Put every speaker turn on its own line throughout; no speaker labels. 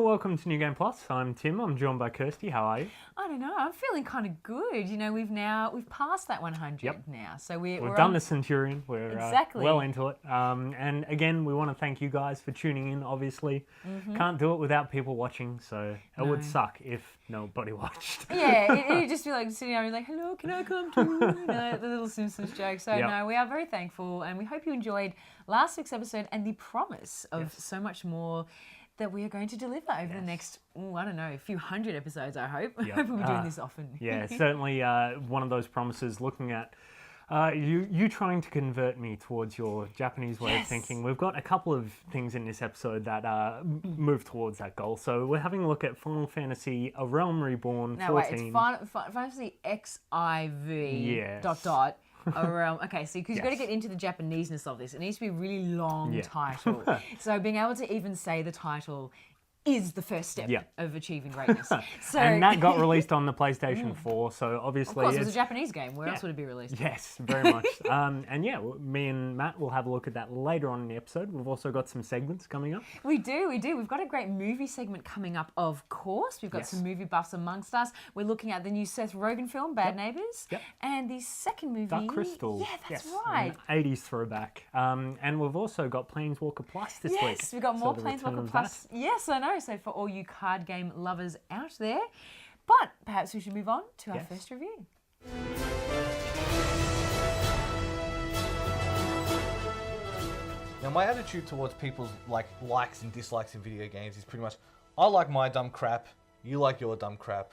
welcome to New Game Plus. I'm Tim. I'm joined by Kirsty. How are you?
I don't know. I'm feeling kind of good. You know, we've passed that 100 now, so we've
done the Centurion. We're
exactly
well into it. And again, we want to thank you guys for tuning in. Obviously, can't do it without people watching, so it would suck if nobody watched.
Yeah, it'd just be like sitting there and like, "Hello, can I come too?" You know, the little Simpsons joke. So no, we are very thankful, and we hope you enjoyed last week's episode and the promise of so much more that we are going to deliver over the next, I don't know, a few hundred episodes, I hope. I hope we'll be doing this often.
Yeah, certainly one of those promises, looking at you trying to convert me towards your Japanese way of thinking. We've got a couple of things in this episode that move towards that goal. So we're having a look at Final Fantasy, A Realm Reborn 14.
No, wait, it's Final Fantasy XIV ... A realm. Okay, so because you've got to get into the Japaneseness of this. It needs to be a really long title. So being able to even say the title is the first step of achieving greatness. So,
and that got released on the PlayStation 4, so obviously...
Of course, it was a Japanese game. Where else would it be released?
Yes, very much. And yeah, me and Matt will have a look at that later on in the episode. We've also got some segments coming up.
We do. We've got a great movie segment coming up, of course. We've got some movie buffs amongst us. We're looking at the new Seth Rogen film, Bad Neighbours. And the second movie...
Dark Crystal.
Yeah, that's right.
An 80s throwback. And we've also got Planeswalker Plus this week.
Yes, we've got more Planeswalker Plus. Yes, I know. So for all you card game lovers out there. But perhaps we should move on to our first review.
Now, my attitude towards people's likes and dislikes in video games is pretty much, I like my dumb crap, you like your dumb crap,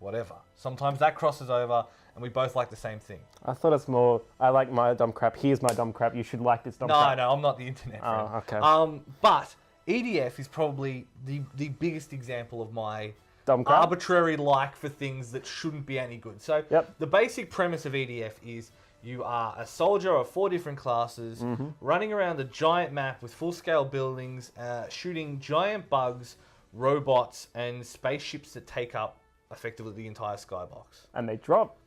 whatever. Sometimes that crosses over and we both like the same thing.
I thought it's more, I like my dumb crap, here's my dumb crap, you should like this dumb crap.
No, I'm not the internet friend.
Oh, okay.
But EDF is probably the biggest example of my
dumb crap?
Arbitrary like for things that shouldn't be any good. So the basic premise of EDF is you are a soldier of 4 different classes, running around a giant map with full-scale buildings, shooting giant bugs, robots, and spaceships that take up effectively the entire skybox.
And they drop,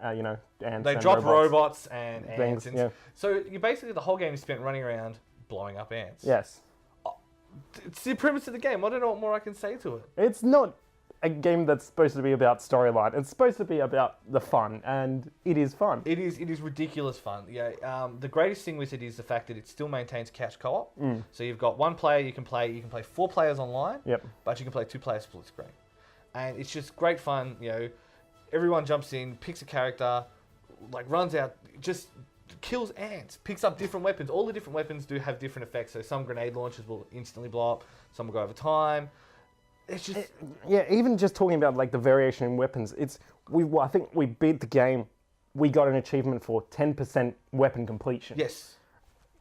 ants.
They drop robots and
things,
ants. And so you basically, the whole game is spent running around blowing up ants.
Yes.
It's the premise of the game. I don't know what more I can say to it.
It's not a game that's supposed to be about storyline. It's supposed to be about the fun, and it is fun.
It is ridiculous fun. Yeah. The greatest thing with it is the fact that it still maintains couch co-op. So you've got one player you can play. You can play 4 players online. But you can play 2 players split screen, and it's just great fun. You know, everyone jumps in, picks a character, runs out, just kills ants, picks up different weapons. All the different weapons do have different effects. So some grenade launchers will instantly blow up. Some will go over time. It's just...
even just talking about the variation in weapons, I think we beat the game. We got an achievement for 10% weapon completion.
Yes.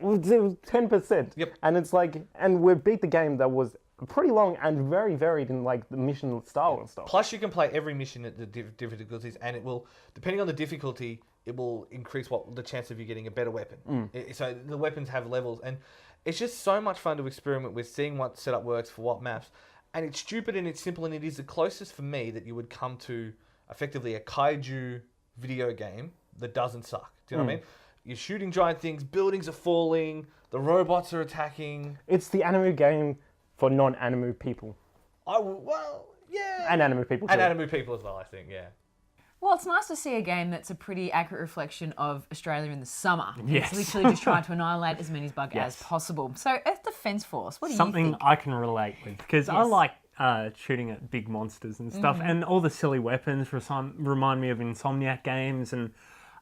It was 10%.
Yep.
And it's and we beat the game that was pretty long and very varied in the mission style and stuff.
Plus you can play every mission at the difficulties, and it will, depending on the difficulty, it will increase the chance of you getting a better weapon. So the weapons have levels, and it's just so much fun to experiment with, seeing what setup works for what maps. And it's stupid and it's simple, and it is the closest for me that you would come to effectively a kaiju video game that doesn't suck. Do you know what I mean? You're shooting giant things, buildings are falling, the robots are attacking.
It's the anime game for non-anime people.
And
anime people too.
And anime people as well, I think, yeah.
Well, it's nice to see a game that's a pretty accurate reflection of Australia in the summer.
Yes.
It's literally just trying to annihilate as many bugs as possible. So, Earth Defense Force, what do you think?
Something I can relate with, because I like shooting at big monsters and stuff, and all the silly weapons remind me of Insomniac games, and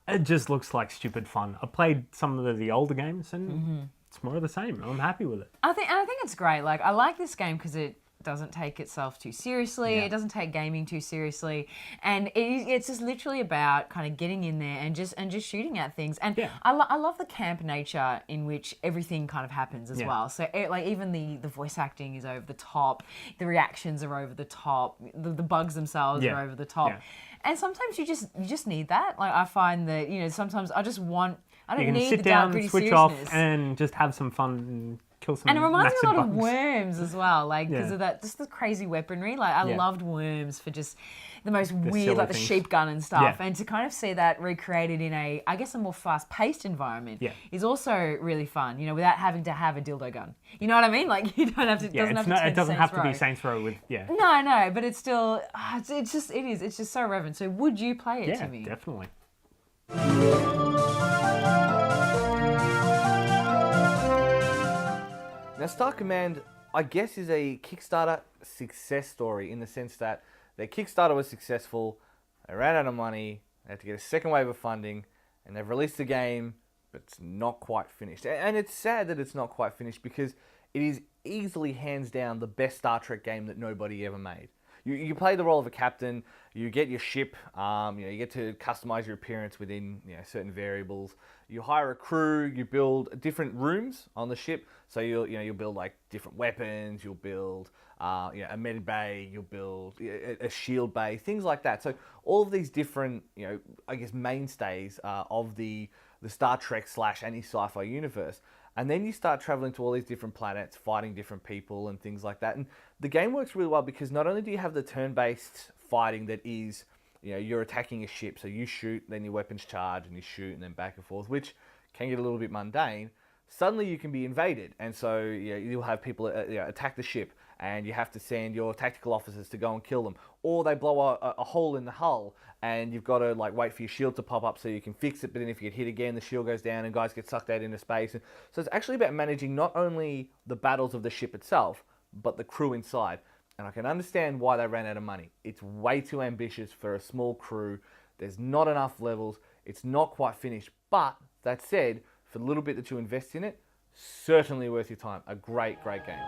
it just looks like stupid fun. I played some of the older games, and it's more of the same. I'm happy with it.
I think it's great. I like this game because it doesn't take itself too seriously. It doesn't take gaming too seriously, and it's just literally about kind of getting in there and just shooting at things. And I love the camp nature in which everything kind of happens as well. So even the voice acting is over the top, the reactions are over the top, the bugs themselves are over the top. And sometimes you just need that. I find that sometimes I don't
you can
need
sit
the
down,
dark, gritty
switch
seriousness.
off, and just have some fun and kill some
And it reminds me a
massive
lot of
bugs.
worms as well, like because
Yeah.
of that, just the crazy weaponry. Like I
Yeah.
loved worms for just the most weird,
silly
like the
things.
sheep gun and stuff.
Yeah.
And to kind of see that recreated in I guess, a more fast-paced environment
Yeah.
is also really fun. You know, without having to have a dildo gun. You know what I mean? Like you don't have to.
Yeah,
Doesn't have
it's not,
to.
it doesn't have to be
Saints
Saints Row with
Row. No, but it's still. It's just so relevant. So would you play it,
yeah,
Timmy?
definitely.
Now, Star Command, I guess, is a Kickstarter success story in the sense that their Kickstarter was successful, they ran out of money, they had to get a second wave of funding, and they've released the game, but it's not quite finished. And it's sad that it's not quite finished because it is easily, hands down, the best Star Trek game that nobody ever made. You play the role of a captain, you get your ship, you get to customize your appearance within certain variables. You hire a crew, you build different rooms on the ship. So you'll build like different weapons, you'll build a med bay, you'll build a shield bay, things like that. So all of these different, I guess, mainstays of the Star Trek / any sci-fi universe. And then you start traveling to all these different planets, fighting different people and things like that. And the game works really well because not only do you have the turn-based fighting that is, you're attacking a ship, so you shoot, then your weapons charge, and you shoot, and then back and forth, which can get a little bit mundane. Suddenly you can be invaded, and so you'll have people attack the ship, and you have to send your tactical officers to go and kill them. Or they blow a hole in the hull, and you've got to wait for your shield to pop up so you can fix it, but then if you get hit again, the shield goes down and guys get sucked out into space. And so it's actually about managing not only the battles of the ship itself, but the crew inside. And I can understand why they ran out of money. It's way too ambitious for a small crew. There's not enough levels. It's not quite finished. But that said, for the little bit that you invest in it, certainly worth your time. A great, great game.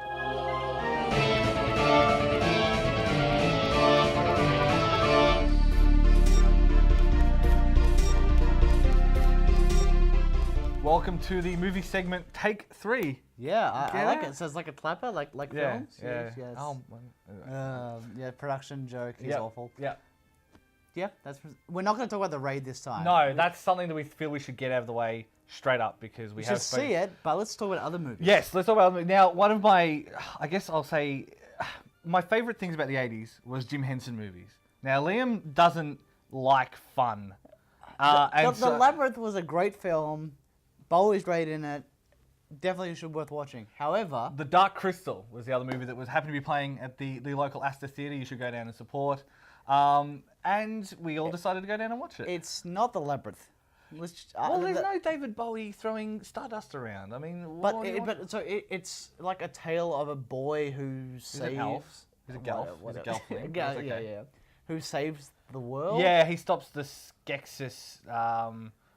Welcome to the movie segment, Take 3.
Yeah, I like
Yeah.
it. So it's like a clapper, like films.
Yeah.
Yes.
Oh,
Yeah, production joke is
yeah.
awful.
Yeah.
Yeah, we're not going to talk about the raid this time.
No, that's something that we feel we should get out of the way straight up because we
we
have
should see it, but let's talk about other movies.
Yes, let's talk about now. One of my, I guess I'll say, my favorite things about the '80s was Jim Henson movies. Now Liam doesn't like fun.
The Labyrinth was a great film. Bowie's great in it. Definitely should worth watching. However,
The Dark Crystal was the other movie that was happened to be playing at the local Astor Theatre. You should go down and support. And we all decided to go down and watch it.
it's not The Labyrinth.
Well, there's no David Bowie throwing stardust around. I mean,
It's like a tale of a boy who
is it
saves.
elves? Is it Gelf? Is it Gelfling?
Yeah,
That's okay.
yeah. Who saves the world?
Yeah, he stops the Skeksis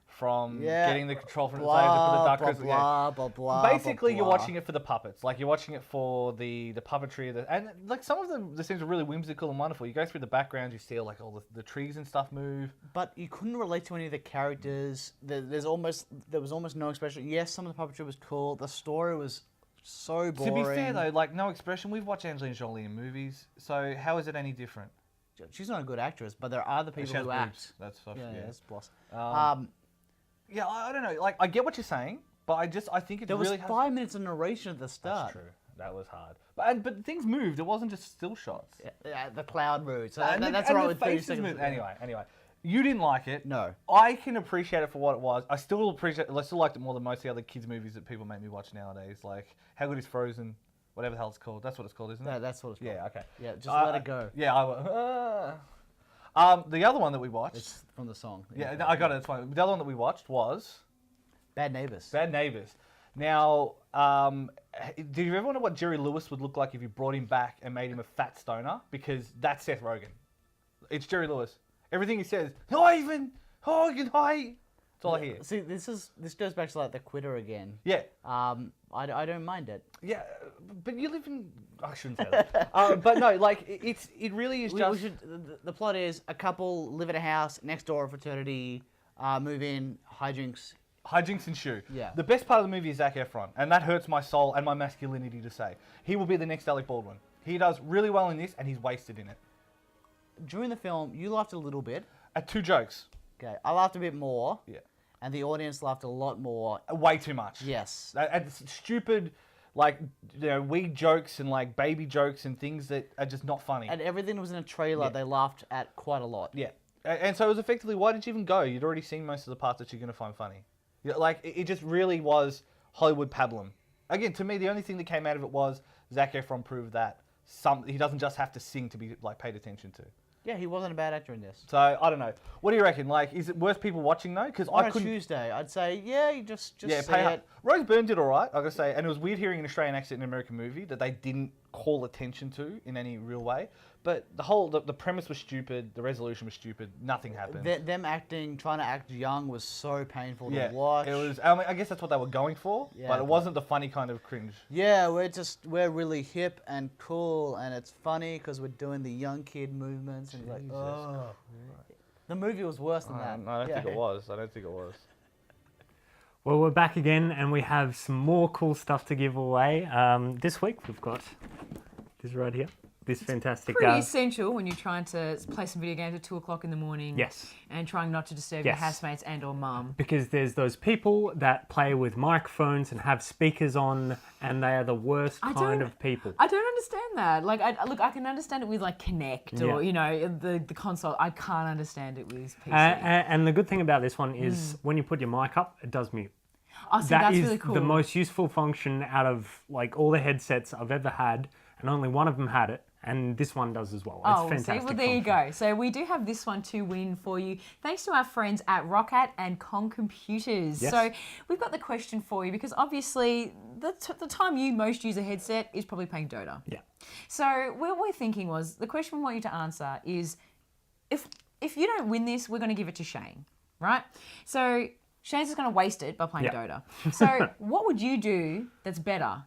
from
Yeah.
getting the control from the
Blah,
slaves for the Dark
blah,
Crystal.
blah, blah, blah,
Basically,
blah,
you're
blah.
watching it for the puppets. Like, you're watching it for the puppetry. And, like, some of the scenes are really whimsical and wonderful. You go through the background, you see, like, all the trees and stuff move.
But you couldn't relate to any of the characters. There was almost no expression. Yes, some of the puppetry was cool. The story was so boring.
To be fair, though, like, no expression. We've watched Angelina Jolie in movies, so how is it any different?
She's not a good actress, but there are other people
She has
who
boobs.
act.
That's what I
Yeah,
forget.
that's plus.
Yeah, I don't know. Like, I get what you're saying, but I think it
There
really
was
has...
5 minutes of narration at the start.
That's true. That was hard. But things moved. It wasn't just still shots.
Yeah, the cloud moved. So
And
that's
the,
right
and
with
the
30
faces
seconds.
moved. Anyway, you didn't like it.
No.
I can appreciate it for what it was. I still liked it more than most of the other kids' movies that people make me watch nowadays. Like, How Good Is Frozen? Whatever the hell it's called. That's what it's called, isn't it?
That's what it's called.
Yeah, okay.
Yeah, just let it go.
Yeah, I will. The other one that we watched...
It's from the song.
yeah, no, I got it. It's fine. The other one that we watched was...
Bad Neighbors.
Bad Neighbors. Now, did you ever wonder what Jerry Lewis would look like if you brought him back and made him a fat stoner? Because that's Seth Rogen. It's Jerry Lewis. Everything he says, Ivan, Hogan, hi. That's all I hear.
See, this goes back to like the Quitter again.
Yeah.
I don't mind it.
Yeah, but you live in... I shouldn't say that. But no, like, it really is just...
The plot is a couple live at a house next door, a fraternity, move in, hijinks.
Hijinks and shoe.
Yeah.
The best part of the movie is Zac Efron, and that hurts my soul and my masculinity to say. He will be the next Alec Baldwin. He does really well in this, and he's wasted in it.
During the film, you laughed a little bit.
At 2 jokes.
Okay, I laughed a bit more.
Yeah.
And the audience laughed a lot more.
Way too much.
Yes.
And stupid like weak jokes and like baby jokes and things that are just not funny.
And everything that was in a trailer, they laughed at quite a lot.
Yeah. And so it was effectively, why did you even go? You'd already seen most of the parts that you're going to find funny. Like, it just really was Hollywood pablum. Again, to me, the only thing that came out of it was Zac Efron proved that he doesn't just have to sing to be like paid attention to.
Yeah, he wasn't a bad actor in this.
So, I don't know. What do you reckon? Like, is it worth people watching, though? Because
On
I
a
couldn't...
Tuesday, I'd say, yeah, you just see
pay up.
it.
Rose Byrne did all right, I gotta say. And it was weird hearing an Australian accent in an American movie that they didn't call attention to in any real way. But the premise was stupid, the resolution was stupid, nothing happened.
Them trying to act young was so painful to watch.
It was. I mean, I guess that's what they were going for,
Yeah,
but it wasn't the funny kind of cringe.
Yeah, we're really hip and cool, and it's funny because we're doing the young kid movements, and like, oh. The movie was worse than that.
I don't think it was. I don't think it was.
Well, we're back again, and we have some more cool stuff to give away. This week we've got this right here. This fantastic.
Pretty essential when you're trying to play some video games at 2 o'clock in the morning.
Yes.
And trying not to disturb your housemates and/or mum.
Because there's those people that play with microphones and have speakers on, and they are the worst kind of people.
I don't understand that. Like, I can understand it with like Kinect or the console. I can't understand it with PC.
And the good thing about this one is when you put your mic up, it does mute.
Oh, see,
That
that's
is
really cool.
the most useful function out of like all the headsets I've ever had, and only one of them had it. And this one does as well. It's fantastic.
Well, there you go. So we do have this one to win for you, thanks to our friends at Roccat and Kong Computers.
Yes.
So we've got the question for you because obviously the time you most use a headset is probably playing Dota.
Yeah.
So what we're thinking was the question we want you to answer is if you don't win this, we're going to give it to Shane, right? So Shane's just going to waste it by playing Dota. So what would you do that's better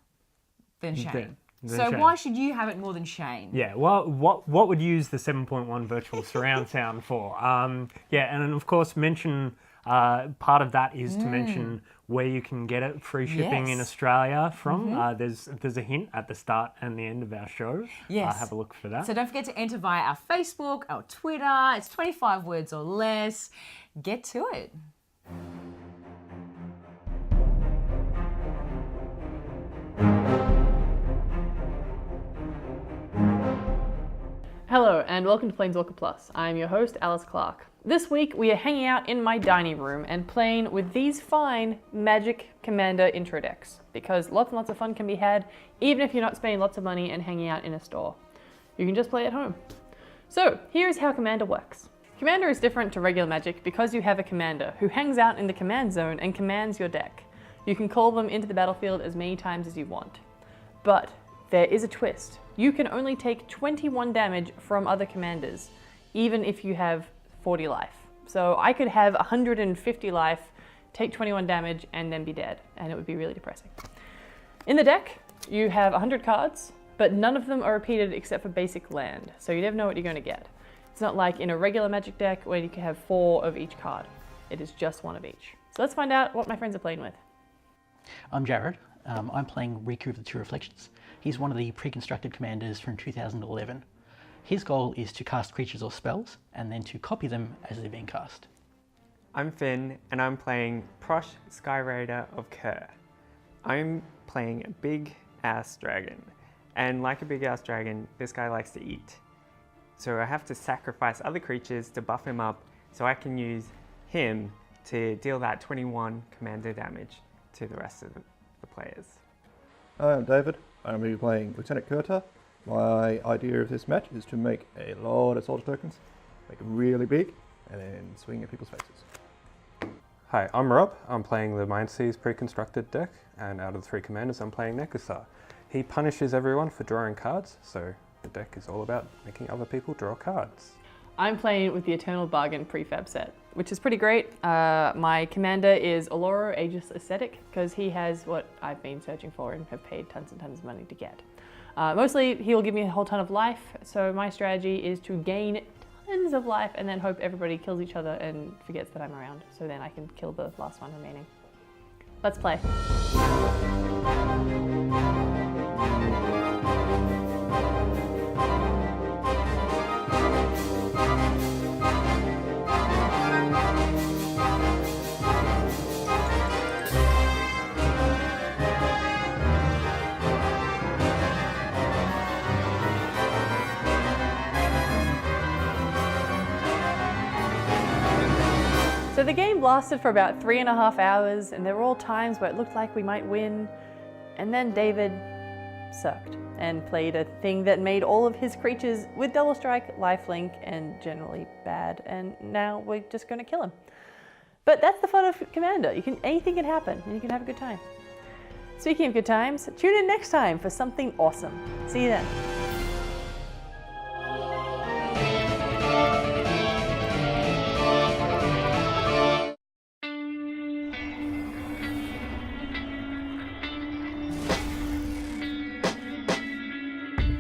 than Shane? So why should you have it more than Shane?
Yeah, well, what would you use the 7.1 virtual surround sound for? Yeah, and of course, mention part of that is to mention where you can get it, free shipping in Australia from. There's a hint at the start and the end of our show.
Yes.
Have a look for that.
So don't forget to enter via our Facebook, our Twitter. It's 25 words or less. Get to it.
Hello and welcome to Planeswalker Plus. I'm your host, Alice Clark. This week we are hanging out in my dining room and playing with these fine Magic Commander intro decks, because lots and lots of fun can be had even if you're not spending lots of money and hanging out in a store. You can just play at home. So here's how Commander works. Commander is different to regular Magic because you have a commander who hangs out in the command zone and commands your deck. You can call them into the battlefield as many times as you want. But there is a twist. You can only take 21 damage from other commanders, even if you have 40 life. So I could have 150 life, take 21 damage, and then be dead, and it would be really depressing. In the deck, you have 100 cards, but none of them are repeated except for basic land, so you never know what you're going to get. It's not like in a regular Magic deck where you can have 4 of each card. It is just 1 of each. So let's find out what my friends are playing with.
I'm Jared. I'm playing Riku of the Two Reflections. He's one of the pre-constructed commanders from 2011. His goal is to cast creatures or spells, and then to copy them as they're being cast.
I'm Finn, and I'm playing Prosh Skyraider of Kerr. I'm playing a big-ass dragon, and like a big-ass dragon, this guy likes to eat. So I have to sacrifice other creatures to buff him up, so I can use him to deal that 21 commander damage to the rest of the players.
Hi, I'm David. I'm going to be playing Lieutenant Kurta. My idea of this match is to make a lot of soldier tokens, make them really big, and then swing at people's faces.
Hi, I'm Rob. I'm playing the Mindseas pre-constructed deck, and out of the 3 commanders, I'm playing Nekusar. He punishes everyone for drawing cards, so the deck is all about making other people draw cards.
I'm playing with the Eternal Bargain prefab set, which is pretty great. My commander is Oloro, Aegis Ascetic, because he has what I've been searching for and have paid tons and tons of money to get. Mostly, he will give me a whole ton of life, so my strategy is to gain tons of life and then hope everybody kills each other and forgets that I'm around, so then I can kill the last one remaining. Let's play. So the game lasted for about 3.5 hours, and there were all times where it looked like we might win, and then David sucked and played a thing that made all of his creatures with Double Strike, Lifelink, and generally bad, and now we're just going to kill him. But that's the fun of Commander. Anything can happen, and you can have a good time. Speaking of good times, tune in next time for something awesome. See you then.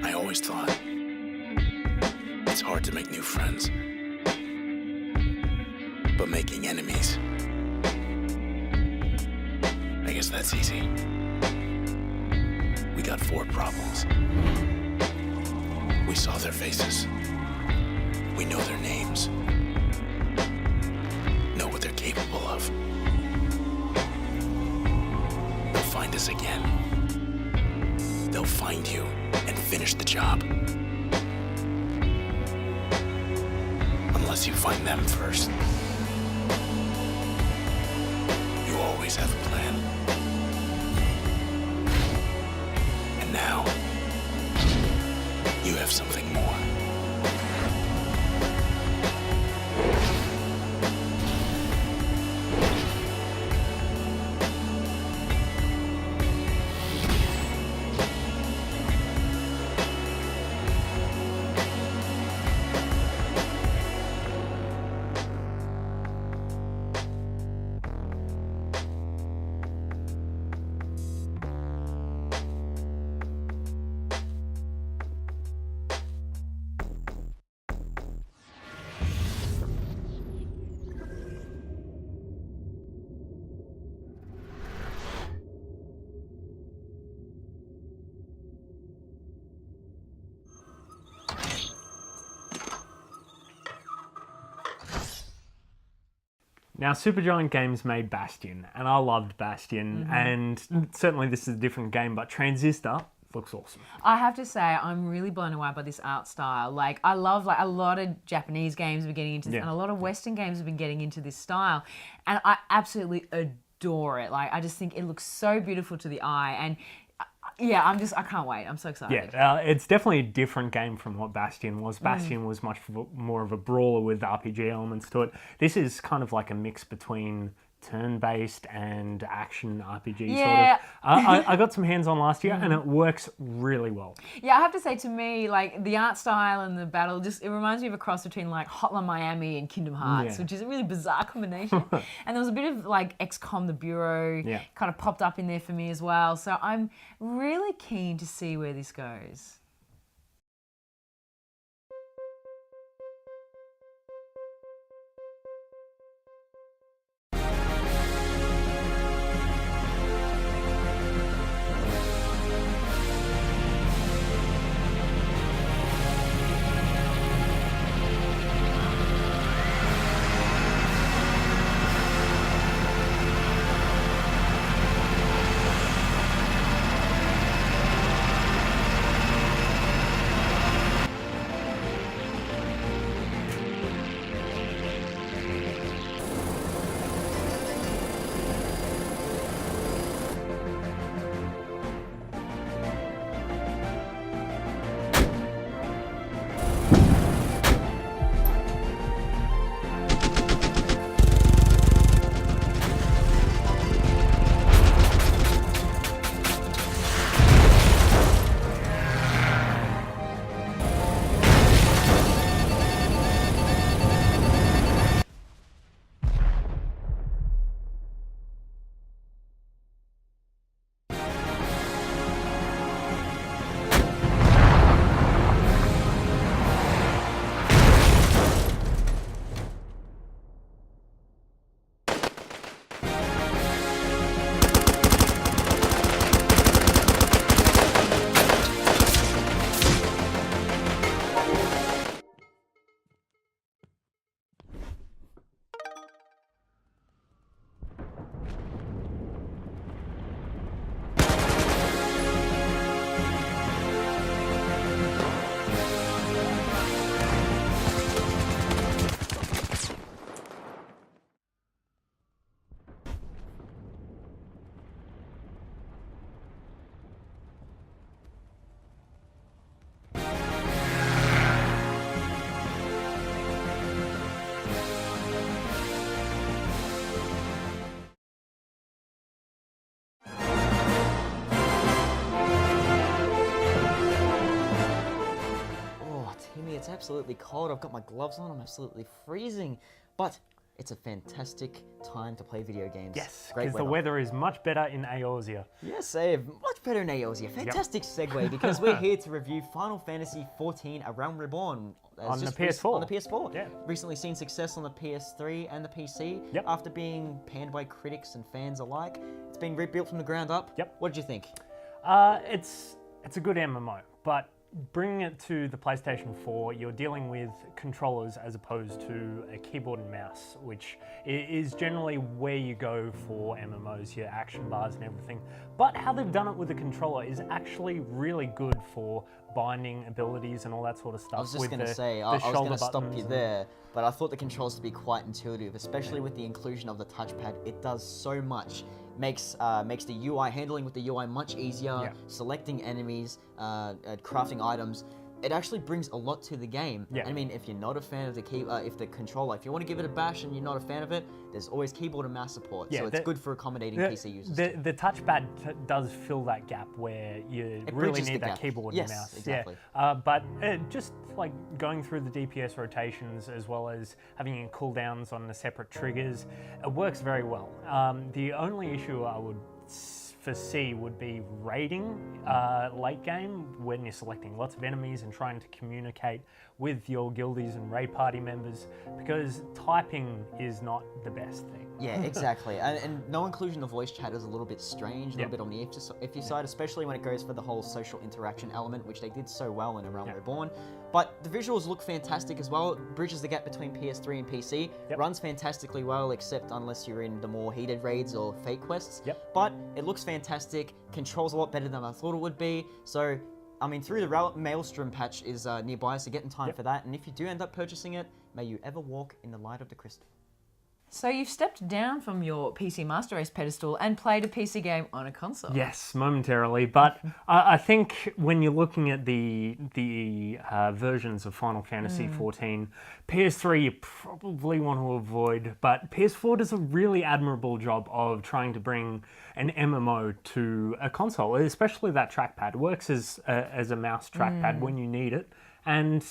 I always thought it's hard to make new friends, but making enemies, I guess that's easy. We got 4 problems. We saw their faces. We know their names. Know what they're capable of. They'll find us again. They'll find you and finish the job. Unless you find them first. You always have a plan. And now, you have something more.
Now, Supergiant Games made Bastion, and I loved Bastion, and certainly this is a different game, but Transistor looks awesome.
I have to say, I'm really blown away by this art style. Like, I love, like, a lot of Japanese games have been getting into this, and a lot of Western games have been getting into this style, and I absolutely adore it. Like, I just think it looks so beautiful to the eye, and yeah, I can't wait. I'm so excited.
Yeah, it's definitely a different game from what Bastion was. Bastion was much more of a brawler with RPG elements to it. This is kind of like a mix between turn-based and action RPG
Yeah.
sort of. I got some hands-on last year, and it works really well.
Yeah, I have to say, to me, like, the art style and the battle, it reminds me of a cross between, like, Hotline Miami and Kingdom Hearts, which is a really bizarre combination. And there was a bit of, like, XCOM The Bureau kind of popped up in there for me as well. So I'm really keen to see where this goes.
absolutely cold. I've got my gloves on. I'm absolutely freezing. But it's a fantastic time to play video games.
Yes,
Great
because the weather is much better in Eorzea.
Yes, much better in Eorzea. Fantastic segue, because we're here to review Final Fantasy XIV, A Realm Reborn.
On the PS4.
On the PS4.
Yeah.
Recently seen success on the PS3 and the PC.
Yep.
After being panned by critics and fans alike. It's been rebuilt from the ground up.
Yep.
What did you think?
It's a good MMO, but bringing it to the PlayStation 4, you're dealing with controllers as opposed to a keyboard and mouse, which is generally where you go for MMOs, your action bars and everything. But how they've done it with the controller is actually really good for binding abilities and all that sort of stuff.
I was just going to say, I was going to stop you
and
there, but I thought the controls to be quite intuitive, especially with the inclusion of the touchpad. It does so much. Makes the UI, handling with the UI much easier, selecting enemies, crafting items. It actually brings a lot to the game.
Yeah.
I mean, if you're not a fan of the if the controller, if you want to give it a bash and you're not a fan of it, there's always keyboard and mouse support.
Yeah,
so it's good for accommodating PC users.
The touchpad does fill that gap where you really need that keyboard and mouse.
Exactly.
Yeah. But just like going through the DPS rotations as well as having cooldowns on the separate triggers, it works very well. The only issue I would foresee would be raiding late game when you're selecting lots of enemies and trying to communicate with your guildies and raid party members, because typing is not the best thing.
Yeah, exactly. And no inclusion of voice chat is a little bit strange, a little bit on the iffy side, especially when it goes for the whole social interaction element, which they did so well in A Realm Reborn. But the visuals look fantastic as well. It bridges the gap between PS3 and PC. Runs fantastically well, except unless you're in the more heated raids or fate quests. But it looks fantastic, controls a lot better than I thought it would be. So, I mean, through the Maelstrom patch is nearby, so get in time for that. And if you do end up purchasing it, may you ever walk in the light of the crystal.
So you've stepped down from your PC Master Race pedestal and played a PC game on a console.
Yes, momentarily, but I think when you're looking at the versions of Final Fantasy XIV, PS3 you probably want to avoid, but PS4 does a really admirable job of trying to bring an MMO to a console, especially that trackpad. It works as a mouse trackpad when you need it, and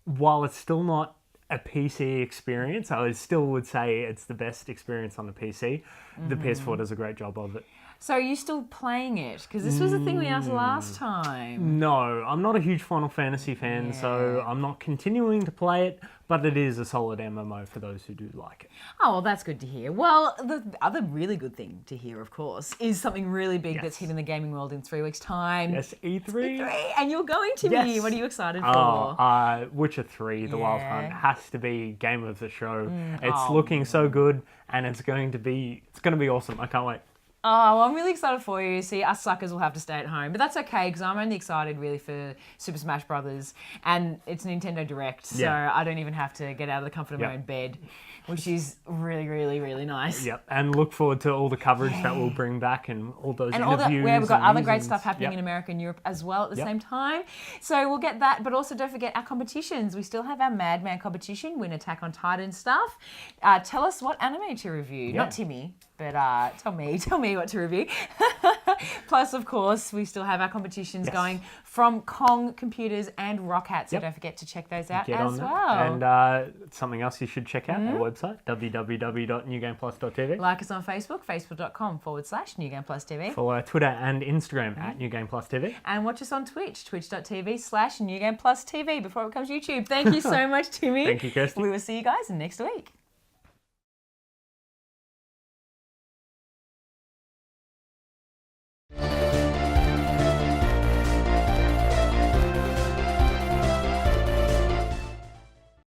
while it's still not a PC experience, I still would say it's the best experience on the PC. The PS4 does a great job of it.
So are you still playing it? Because this was the thing we asked last time.
No, I'm not a huge Final Fantasy fan, so I'm not continuing to play it, but it is a solid MMO for those who do like it.
Oh, well, that's good to hear. Well, the other really good thing to hear, of course, is something really big that's hitting the gaming world in 3 weeks' time.
Yes, E3.
And you're going to be. What are you excited for?
Witcher 3, The Wild Hunt, has to be game of the show. It's looking so good, and it's going to be awesome. I can't wait.
Oh, well, I'm really excited for you. See, us suckers will have to stay at home. But that's okay, because I'm only excited really for Super Smash Brothers. And it's Nintendo Direct, so I don't even have to get out of the comfort of my own bed, which is really, really, really nice.
Yep, and look forward to all the coverage that we'll bring back and all those interviews.
Where we've got other great stuff happening in America and Europe as well at the same time. So we'll get that, but also don't forget our competitions. We still have our Madman competition, win Attack on Titan stuff. Tell us what anime to review. Not Timmy, but tell me what to review. Plus, of course, we still have our competitions going from Kong Computers and Rock Hat, so don't forget to check those out as well.
And something else you should check out, our website, www.newgameplus.tv.
Like us on Facebook, facebook.com/NewGamePlusTV.
Follow our Twitter and Instagram at NewGamePlusTV.
And watch us on Twitch, twitch.tv/NewGamePlusTV before it becomes YouTube. Thank you so much, Timmy.
Thank you, Kirsty.
We will see you guys next week.